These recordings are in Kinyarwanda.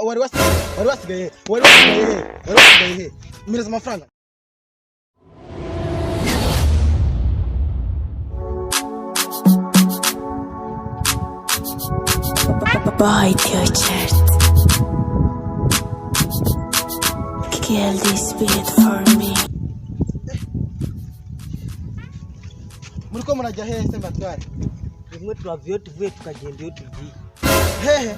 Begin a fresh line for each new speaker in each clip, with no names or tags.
wari wasigaye he mireza amafaranga
Buy your chart. Kill this beat for me.
Muriko murajya hehe se mbatware?
Rimwe turavuye tuvuye tukagenda iyo tugiye.
Hehe.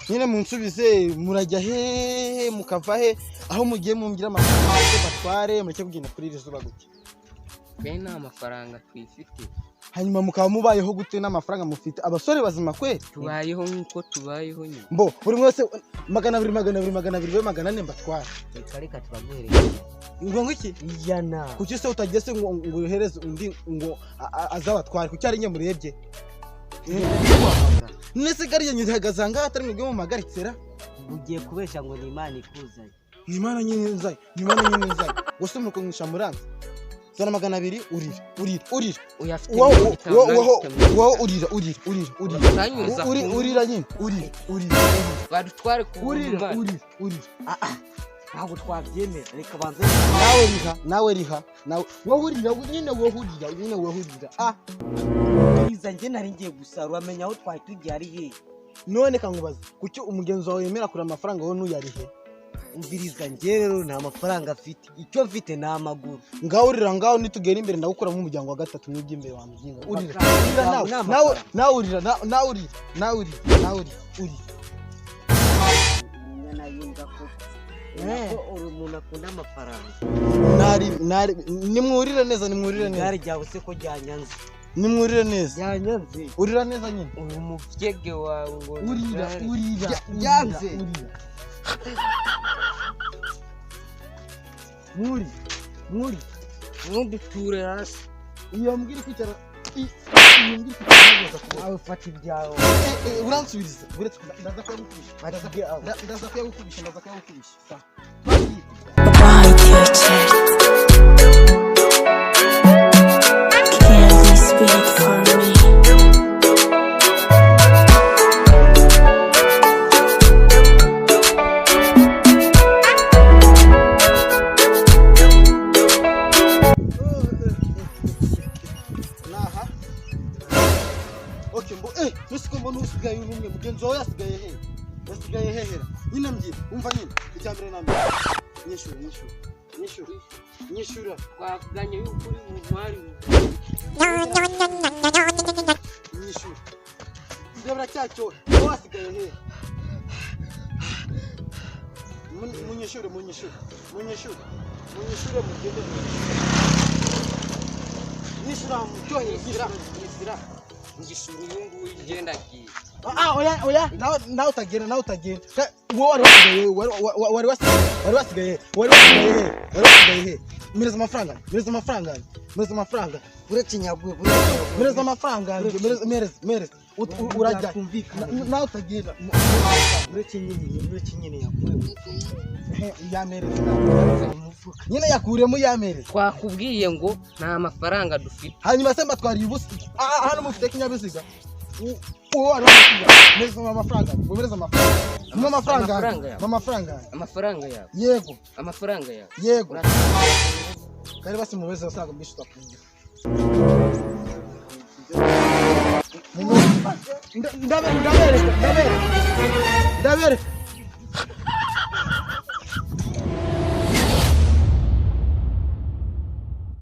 Nyine munsubize murajya hehe mukava he aho mugiye mumbira amafaranga batware mureke kugenda kuri iri zuba gute.
Bene amafaranga twifite.
Hanyuma mukaba mubayeho gute n'amafaranga mufite abasore bazima kwe
Tubayeho nkuko tubayeho nyine.
Mbo buri mwese 200 mbatware.
Reka turaguhereza.
Ngo ngiki?
Ijana.
Kuki se utagese ngo yohereze undi ngo azabatware kuki ari nye murebye? Nese gariye nyihagaza ngaha atari mwebwe mu magaritsera.
Ugiye kubesha ngo ni Imana ikuzanye.
Ni Imana nyine nzaye. Wose muko ngisha muranze. Zana 200 urira.
Uyafite.
Wowe urira nyine. Urira.
Badutware ku
urira.
Ntabwo twabyemera. Reka banze.
Nawe riha. Wowe urira.
Biza nge nari ngiye gusarura amenya aho twari tugiye ari he.
None kangubaza kuki umugenzi wawe yemera kura amafaranga wowe nuyarihe?
Umviriza nge rero nta mafaranga afite. Icyo mfite ni amaguru.
Ngaho urira ngaho nitugera imbere ndagukora mu muryango wa gatatu mwibye imbere wa muginga. Urira nawe urira.
Nyana yinga ko. Uri umuntu akunda amafaranga.
Nimwurire neza.
Gare ryawe se ko ryanyanze.
Nimwurire neza.
Ryanyanze.
Urira neza nyine.
uyu muvyege wawe ngo
Urira.
Yanze. Muri.
ntuduture hasi.
Iyo mbwira kwicara.
Awe fata ibyawe.
Uransubiriza. Ndaza kuyagukubisha.
Buy your chart. Kill this beat for me.
Okay, nusiko mbona usigaye urumwe mugenzi wawe yasigaye hehe nyine mbye umva nyine icyambere nambe nyishura
Twavuganye yuko uri mu mwari.
nyishura ndabura cyacyo wasigaye hehe munyishure mugende nyishura mutyohera
Ngishuru yungu igenda giye.
Oya nawe utagenda wowe wari wasigaye he mireza amafaranga
Uretse nyaguye.
mireza amafaranga mereza urajya nawe utagenda
Uretse nyine yakuye.
yamereza nyine yakuremo yamereza
Twakubwiye ngo nta mafaranga dufite.
hanyuma se mbatwariye ubusa hano mufite kinyabiziga uwo wari wasigaye mireza amafaranga
Amafaranga yawe.
Yego kare basi mubeze asaga mbishuta kungira ndabere